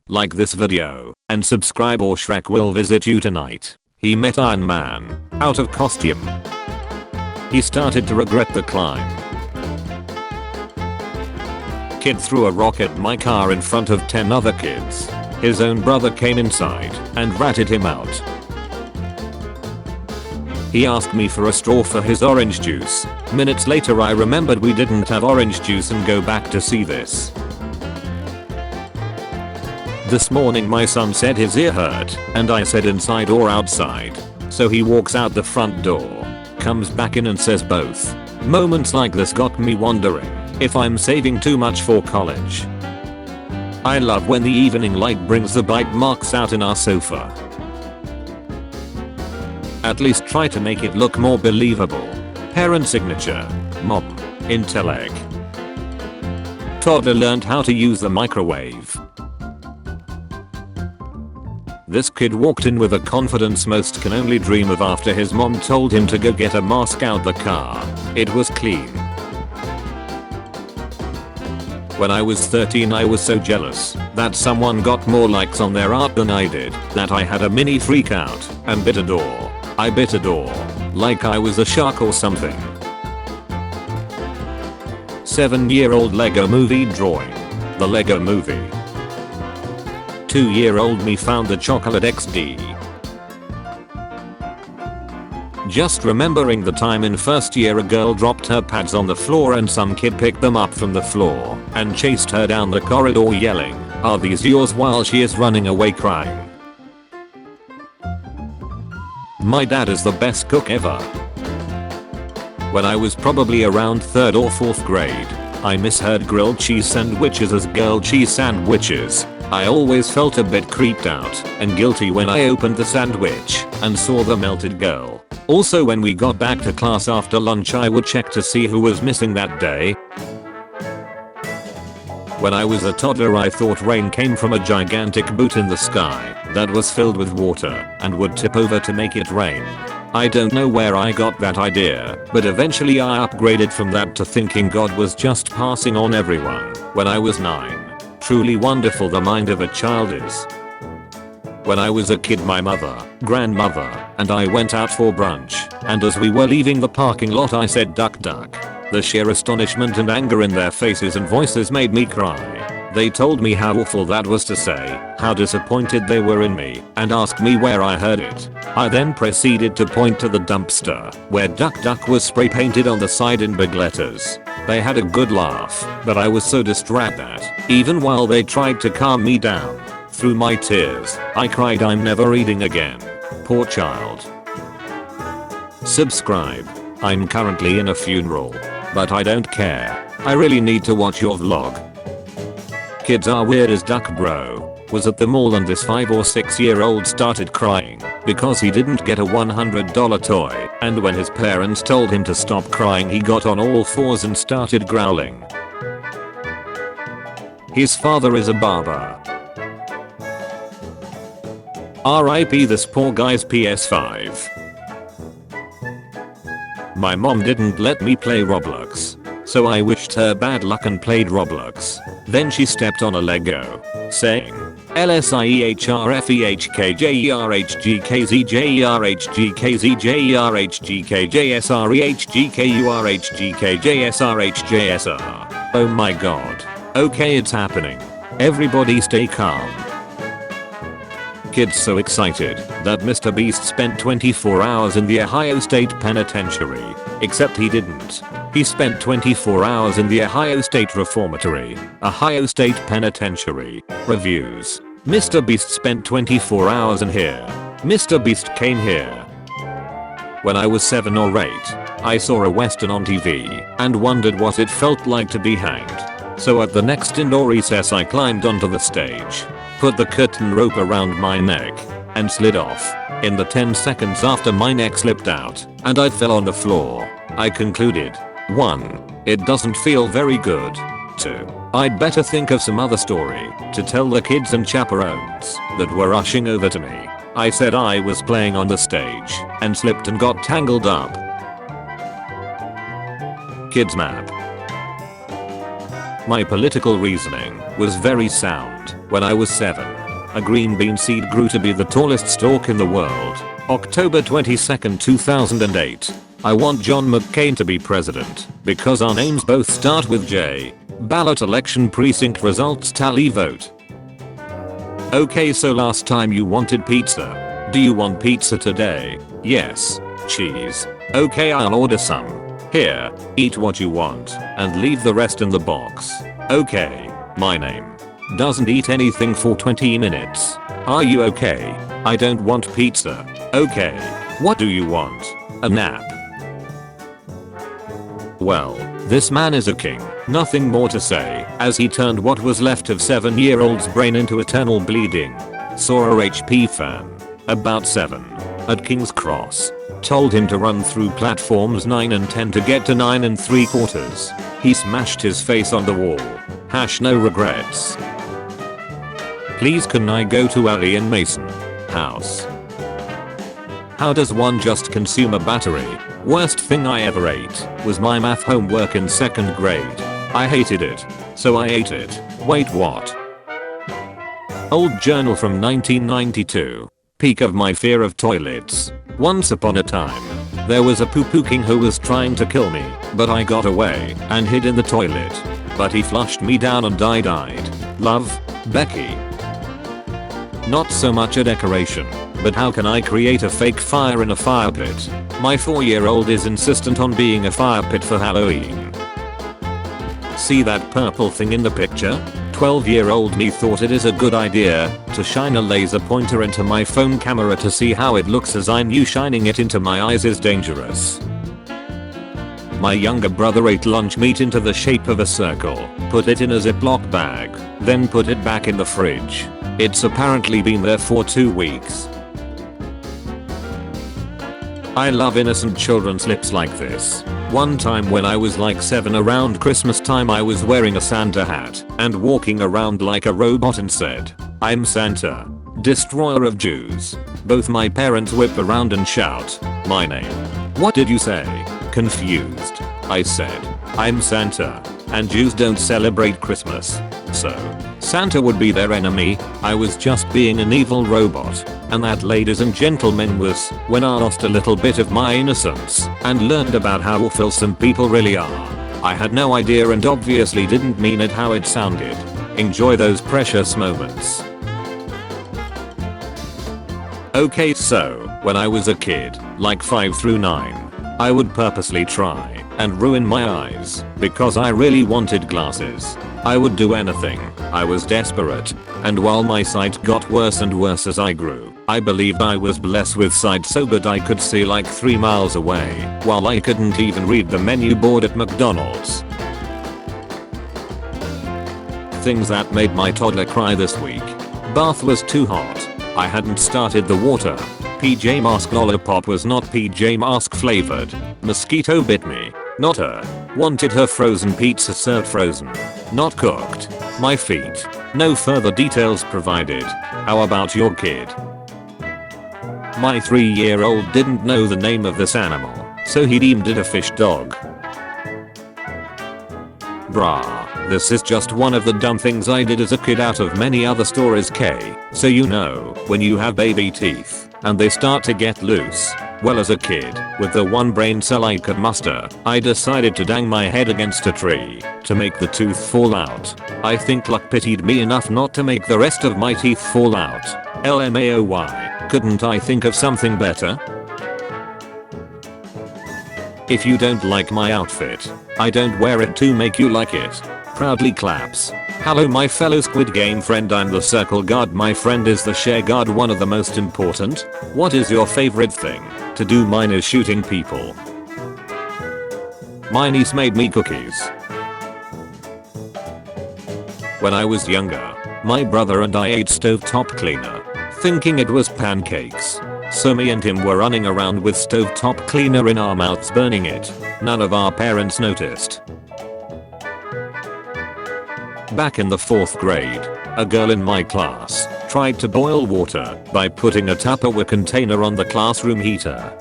like this video, and subscribe or Shrek will visit you tonight. He met Iron Man, out of costume. He started to regret the climb. Kid threw a rock at my car in front of 10 other kids. His own brother came inside and ratted him out. He asked me for a straw for his orange juice. Minutes later I remembered we didn't have orange juice and go back to see this. This morning my son said his ear hurt and I said inside or outside. So he walks out the front door, comes back in and says both. Moments like this got me wondering if I'm saving too much for college. I love when the evening light brings the bite marks out in our sofa. At least try to make it look more believable. Parent signature. Mom. Intellect. Toddler learned how to use the microwave. This kid walked in with a confidence most can only dream of after his mom told him to go get a mask out the car. It was clean. When I was 13 I was so jealous that someone got more likes on their art than I did that I had a mini freak out and bit a door. I bit a door like I was a shark or something. 7-year-old Lego movie drawing. The Lego movie. 2-year-old me found the chocolate XD. Just remembering the time in first year a girl dropped her pads on the floor and some kid picked them up from the floor and chased her down the corridor yelling, "Are these yours?" while she is running away crying. My dad is the best cook ever. When I was probably around 3rd or 4th grade, I misheard grilled cheese sandwiches as girl cheese sandwiches. I always felt a bit creeped out and guilty when I opened the sandwich and saw the melted girl. Also when we got back to class after lunch I would check to see who was missing that day. When I was a toddler I thought rain came from a gigantic boot in the sky that was filled with water and would tip over to make it rain. I don't know where I got that idea, but eventually I upgraded from that to thinking God was just passing on everyone when I was 9. Truly wonderful the mind of a child is. When I was a kid my mother, grandmother, and I went out for brunch, and as we were leaving the parking lot I said duck duck. The sheer astonishment and anger in their faces and voices made me cry. They told me how awful that was to say, how disappointed they were in me, and asked me where I heard it. I then proceeded to point to the dumpster, where duck duck was spray painted on the side in big letters. They had a good laugh, but I was so distraught that, even while they tried to calm me down, through my tears, I cried I'm never eating again. Poor child. Subscribe. I'm currently in a funeral, but I don't care. I really need to watch your vlog. Kids are weird as duck bro. Was at the mall and this 5 or 6-year-old started crying because he didn't get a $100 toy, and when his parents told him to stop crying he got on all fours and started growling. His father is a barber. RIP this poor guy's PS5. My mom didn't let me play Roblox, so I wished her bad luck and played Roblox. Then she stepped on a Lego, saying, LSIEHRFEHKJERHGKZJERHGKZERHGKJSRHGKJSRHGSR. Oh my god. Okay, it's happening. Everybody stay calm. Kids so excited that Mr. Beast spent 24 hours in the Ohio State Penitentiary. Except he didn't. He spent 24 hours in the Ohio State Reformatory. Ohio State Penitentiary. Reviews. Mr. Beast spent 24 hours in here. Mr. Beast came here. When I was 7 or 8, I saw a western on TV and wondered what it felt like to be hanged. So at the next indoor recess I climbed onto the stage, put the curtain rope around my neck, and slid off. In the 10 seconds after my neck slipped out, and I fell on the floor, I concluded, 1. It doesn't feel very good. 2. I'd better think of some other story to tell the kids and chaperones that were rushing over to me. I said I was playing on the stage, and slipped and got tangled up. Kids map. My political reasoning was very sound when I was 7. A green bean seed grew to be the tallest stalk in the world. October 22nd, 2008. I want John McCain to be president because our names both start with J. Ballot election precinct results tally vote. Okay, so last time you wanted pizza. Do you want pizza today? Yes. Cheese. Okay, I'll order some. Here, eat what you want and leave the rest in the box. Okay. My name doesn't eat anything for 20 minutes. Are you okay? I don't want pizza. Okay. What do you want? A nap. Well, this man is a king. Nothing more to say, as he turned what was left of 7-year-old's brain into eternal bleeding. Saw a HP fan, about 7, at King's Cross. Told him to run through platforms 9 and 10 to get to 9 3/4. He smashed his face on the wall. No regrets. Please can I go to Ali and Mason house? How does one just consume a battery? Worst thing I ever ate was my math homework in 2nd grade. I hated it, so I ate it. Wait, what? Old journal from 1992. Peak of my fear of toilets. Once upon a time, there was a poo-poo king who was trying to kill me, but I got away and hid in the toilet. But he flushed me down and I died. Love, Becky. Not so much a decoration, but how can I create a fake fire in a fire pit? My 4-year-old is insistent on being a fire pit for Halloween. See that purple thing in the picture? 12-year-old me thought it is a good idea to shine a laser pointer into my phone camera to see how it looks, as I knew shining it into my eyes is dangerous. My younger brother ate lunch meat into the shape of a circle, put it in a Ziploc bag, then put it back in the fridge. It's apparently been there for 2 weeks. I love innocent children's lips like this. One time when I was like 7 around Christmas time, I was wearing a Santa hat and walking around like a robot and said, "I'm Santa, destroyer of Jews." Both my parents whip around and shout my name. "What did you say?" Confused. I said, "I'm Santa, and Jews don't celebrate Christmas. So, Santa would be their enemy." I was just being an evil robot. And that, ladies and gentlemen, was when I lost a little bit of my innocence and learned about how awful some people really are. I had no idea and obviously didn't mean it how it sounded. Enjoy those precious moments. Okay, so when I was a kid, like 5 through 9, I would purposely try and ruin my eyes because I really wanted glasses. I would do anything. I was desperate. And while my sight got worse and worse as I grew, I believed I was blessed with sight so good I could see like 3 miles away, while I couldn't even read the menu board at McDonald's. Things that made my toddler cry this week. Bath was too hot. I hadn't started the water. PJ Mask lollipop was not PJ Mask flavored. Mosquito bit me. Not her. Wanted her frozen pizza served frozen, not cooked. My feet. No further details provided. How about your kid? My 3-year-old didn't know the name of this animal, so he deemed it a fish dog. Brah, this is just one of the dumb things I did as a kid out of many other stories. So you know, when you have baby teeth and they start to get loose. Well, as a kid, with the one brain cell I could muster, I decided to bang my head against a tree to make the tooth fall out. I think luck pitied me enough not to make the rest of my teeth fall out. LMAOY, couldn't I think of something better? If you don't like my outfit, I don't wear it to make you like it. Proudly claps. Hello my fellow Squid Game friend, I'm the circle guard. My friend is the share guard, one of the most important. What is your favorite thing to do? Mine is shooting people. My niece made me cookies. When I was younger, my brother and I ate stovetop cleaner, thinking it was pancakes. So me and him were running around with stovetop cleaner in our mouths burning it. None of our parents noticed. Back in the 4th grade, a girl in my class tried to boil water by putting a Tupperware container on the classroom heater.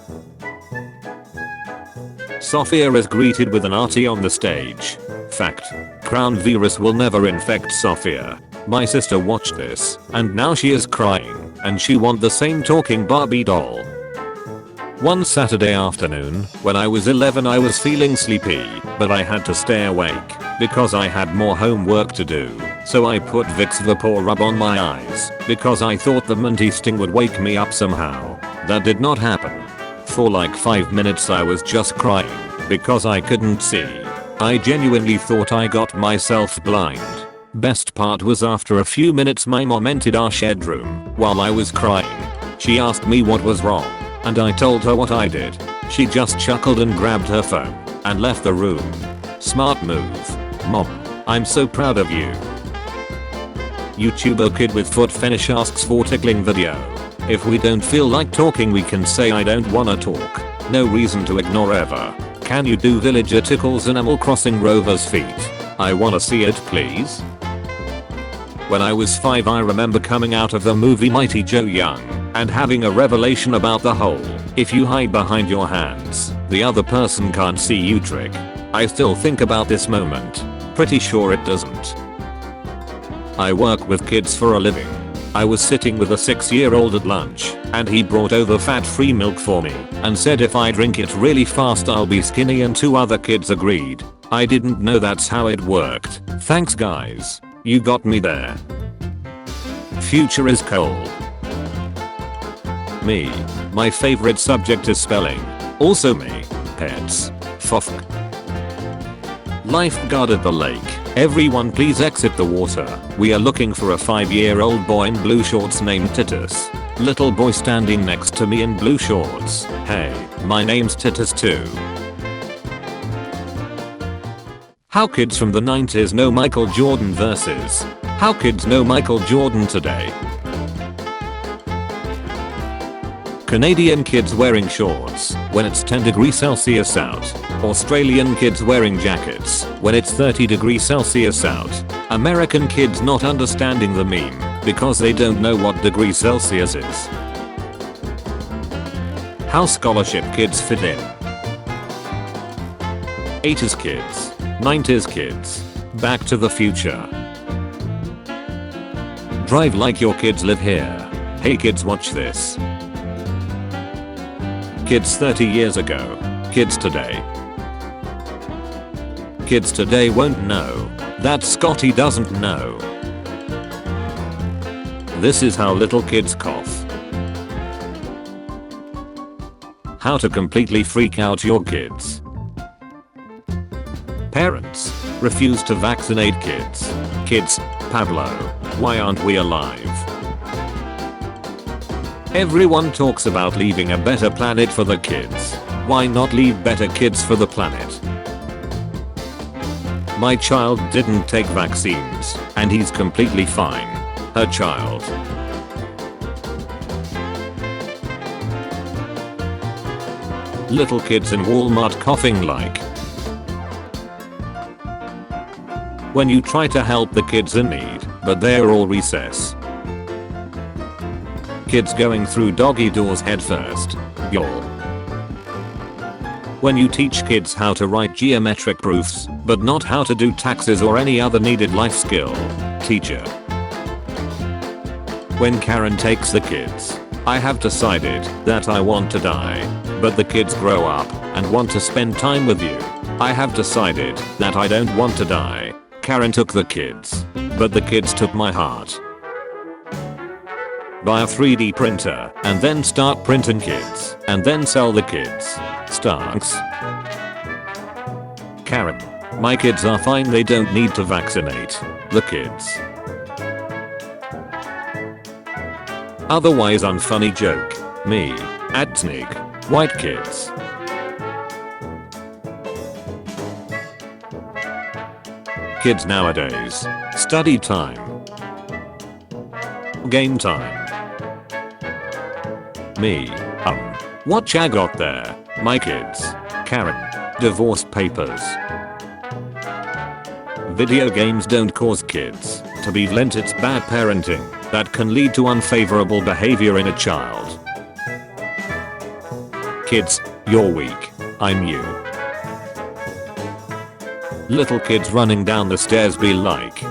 Sophia is greeted with an arty on the stage. Fact. crown virus will never infect Sophia. My sister watched this, and now she is crying, and she wants the same talking Barbie doll. One Saturday afternoon, when I was 11 I was feeling sleepy, but I had to stay awake, because I had more homework to do, so I put Vicks VapoRub on my eyes, because I thought the minty sting would wake me up somehow. That did not happen. For like 5 minutes I was just crying, because I couldn't see. I genuinely thought I got myself blind. Best part was after a few minutes my mom entered our shared room while I was crying. She asked me what was wrong, and I told her what I did. She just chuckled and grabbed her phone and left the room. Smart move. Mom, I'm so proud of you. YouTuber kid with foot fetish asks for tickling video. If we don't feel like talking we can say I don't wanna talk. No reason to ignore ever. Can you do villager tickles Animal Crossing Rover's feet? I wanna see it please. When I was 5 I remember coming out of the movie Mighty Joe Young and having a revelation about the whole "if you hide behind your hands, the other person can't see you" trick. I still think about this moment. Pretty sure it doesn't. I work with kids for a living. I was sitting with a 6-year-old at lunch, and he brought over fat-free milk for me and said if I drink it really fast I'll be skinny, and 2 other kids agreed. I didn't know that's how it worked. Thanks guys. You got me there. Future is cold. Me. My favorite subject is spelling. Also me. Pets. Fofk. Lifeguard at the lake. Everyone please exit the water. We are looking for a 5-year-old boy in blue shorts named Titus. Little boy standing next to me in blue shorts. Hey, my name's Titus too. How kids from the 90s know Michael Jordan versus how kids know Michael Jordan today. Canadian kids wearing shorts when it's 10 degrees Celsius out. Australian kids wearing jackets when it's 30 degrees Celsius out. American kids not understanding the meme because they don't know what degree Celsius is. How scholarship kids fit in. 80s kids. 90s kids. Back to the Future. Drive like your kids live here. Hey kids watch this. Kids 30 years ago. Kids today. Kids today won't know that Scotty doesn't know. This is how little kids cough. How to completely freak out your kids. Parents refuse to vaccinate kids. Kids, Pablo, why aren't we alive? Everyone talks about leaving a better planet for the kids. Why not leave better kids for the planet? My child didn't take vaccines, and he's completely fine. Her child. Little kids in Walmart coughing like. When you try to help the kids in need, but they're all recess. Kids going through doggy doors headfirst. Y'all. When you teach kids how to write geometric proofs, but not how to do taxes or any other needed life skill. Teacher. When Karen takes the kids. I have decided that I want to die, but the kids grow up and want to spend time with you. I have decided that I don't want to die. Karen took the kids, but the kids took my heart. Buy a 3D printer and then start printing kids and then sell the kids. Starks. Karen. My kids are fine, they don't need to vaccinate the kids. Otherwise unfunny joke. Me. Adsnig. White kids. Kids nowadays. Study time. Game time. Me. What I got there? My kids. Karen. Divorce papers. Video games don't cause kids to be violent, it's bad parenting that can lead to unfavorable behavior in a child. Kids, you're weak. I'm you. Little kids running down the stairs be like.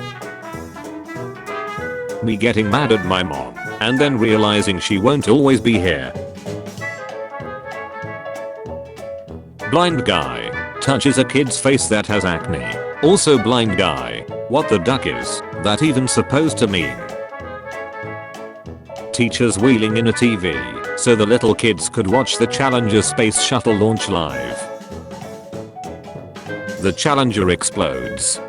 Me getting mad at my mom and then realizing she won't always be here. Blind guy touches a kid's face that has acne. Also blind guy. What the duck is that even supposed to mean? Teachers wheeling in a TV so the little kids could watch the Challenger space shuttle launch live. The Challenger explodes.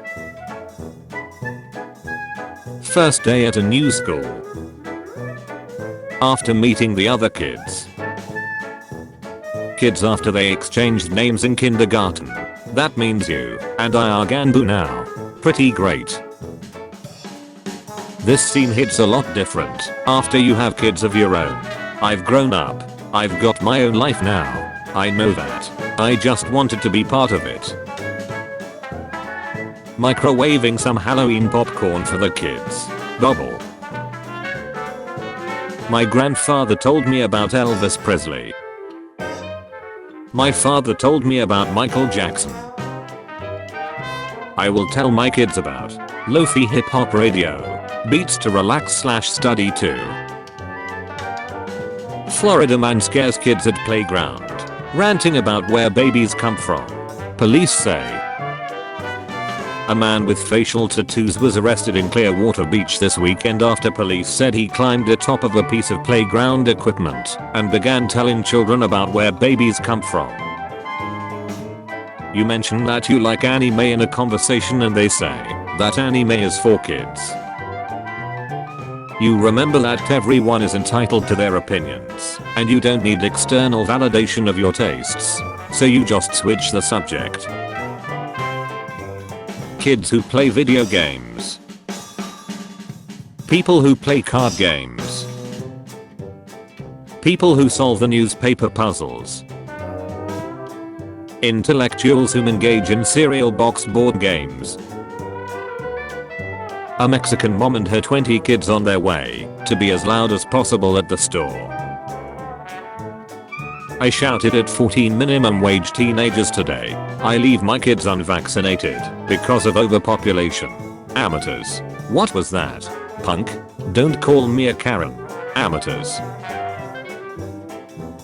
First day at a new school. After meeting the other kids. Kids after they exchanged names in kindergarten. That means you and I are Ganbu now. Pretty great. This scene hits a lot different after you have kids of your own. I've grown up. I've got my own life now. I know that. I just wanted to be part of it. Microwaving some Halloween popcorn for the kids. Gobble. My grandfather told me about Elvis Presley. My father told me about Michael Jackson. I will tell my kids about Lo-fi hip hop radio. Beats to relax/study too. Florida man scares kids at playground. Ranting about where babies come from. Police say. A man with facial tattoos was arrested in Clearwater Beach this weekend after police said he climbed atop of a piece of playground equipment and began telling children about where babies come from. You mention that you like anime in a conversation and they say that anime is for kids. You remember that everyone is entitled to their opinions and you don't need external validation of your tastes, so you just switch the subject. Kids who play video games. People who play card games. People who solve the newspaper puzzles. Intellectuals who engage in cereal box board games. A Mexican mom and her 20 kids on their way to be as loud as possible at the store. I shouted at 14 minimum wage teenagers today. I leave my kids unvaccinated because of overpopulation. Amateurs. What was that? Punk? Don't call me a Karen. Amateurs.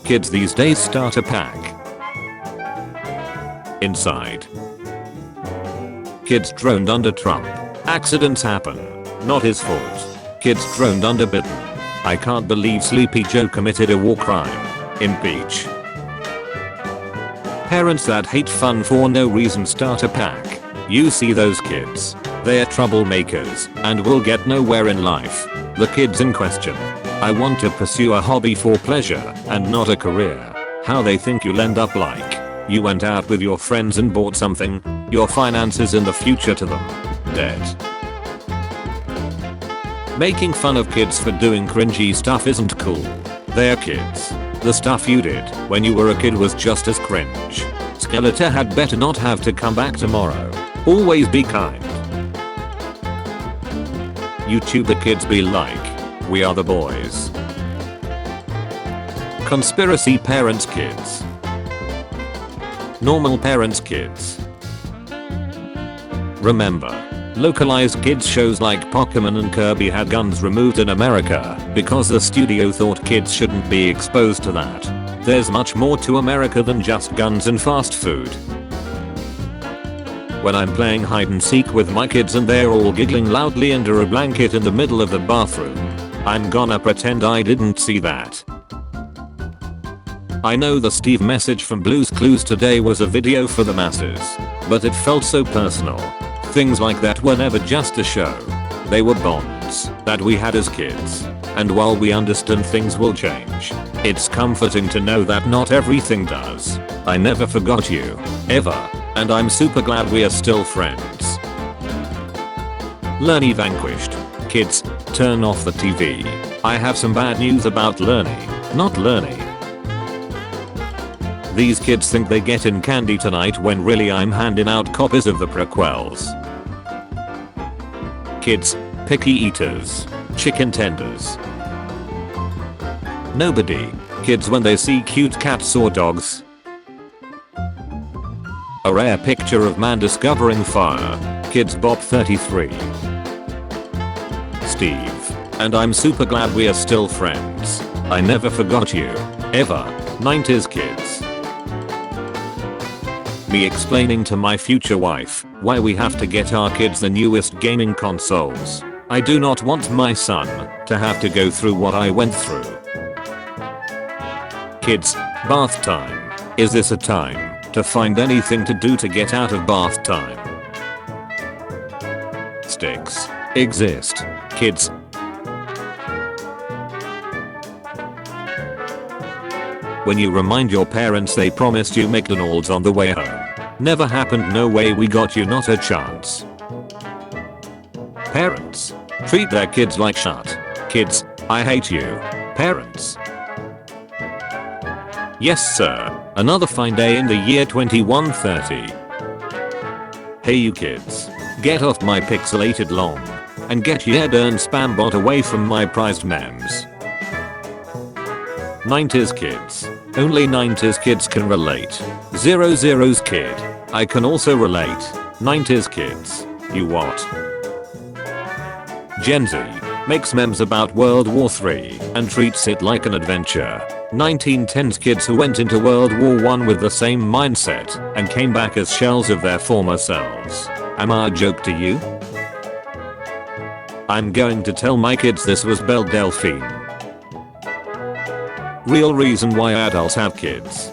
Kids these days start a pack. Inside. Kids droned under Trump. Accidents happen. Not his fault. Kids droned under Biden. I can't believe Sleepy Joe committed a war crime. Impeach. Parents that hate fun for no reason start a pack. You see those kids. They're troublemakers and will get nowhere in life. The kids in question. I want to pursue a hobby for pleasure and not a career. How they think you'll end up like. You went out with your friends and bought something. Your finances in the future to them. Debt. Making fun of kids for doing cringy stuff isn't cool. They're kids. The stuff you did when you were a kid was just as cringe. Skeletor had better not have to come back tomorrow. Always be kind. YouTuber kids be like. We are the boys. Conspiracy parents kids. Normal parents kids. Remember. Localized kids shows like Pokemon and Kirby had guns removed in America because the studio thought kids shouldn't be exposed to that. There's much more to America than just guns and fast food. When I'm playing hide and seek with my kids and they're all giggling loudly under a blanket in the middle of the bathroom, I'm gonna pretend I didn't see that. I know the Steve message from Blue's Clues today was a video for the masses, but it felt so personal. Things like that were never just a show. They were bonds that we had as kids. And while we understand things will change, it's comforting to know that not everything does. I never forgot you. Ever. And I'm super glad we are still friends. Lerny vanquished. Kids, turn off the TV. I have some bad news about Lerny, not Lerny. These kids think they get in candy tonight when really I'm handing out copies of the prequels. Kids, picky eaters, chicken tenders. Nobody. Kids when they see cute cats or dogs. A rare picture of man discovering fire. Kids Bob 33. Steve. And I'm super glad we are still friends. I never forgot you. Ever. 90s kids. Me explaining to my future wife why we have to get our kids the newest gaming consoles. I do not want my son to have to go through what I went through. Kids, bath time. Is this a time to find anything to do to get out of bath time? Sticks exist. Kids. When you remind your parents they promised you McDonald's on the way home. Never happened, no way, we got you, not a chance. Parents treat their kids like shit. Kids, I hate you. Parents. Yes sir, another fine day in the year 2130. Hey you kids, get off my pixelated lawn and get your darn spam bot away from my prized memes. 90s kids. Only 90s kids can relate. 00's kid. I can also relate. 90s kids. You what? Gen Z makes memes about World War III and treats it like an adventure. 1910s kids who went into World War I with the same mindset and came back as shells of their former selves. Am I a joke to you? I'm going to tell my kids this was Belle Delphine. Real reason why adults have kids.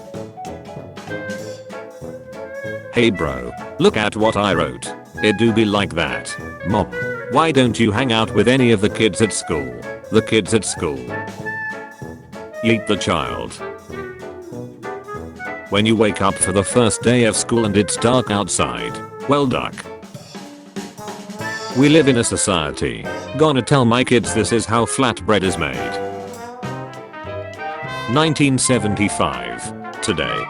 Hey bro, look at what I wrote. It do be like that. Mom, why don't you hang out with any of the kids at school? The kids at school. Yeet the child. When you wake up for the first day of school and it's dark outside, well duck. We live in a society. Gonna tell my kids this is how flatbread is made. 1975. Today,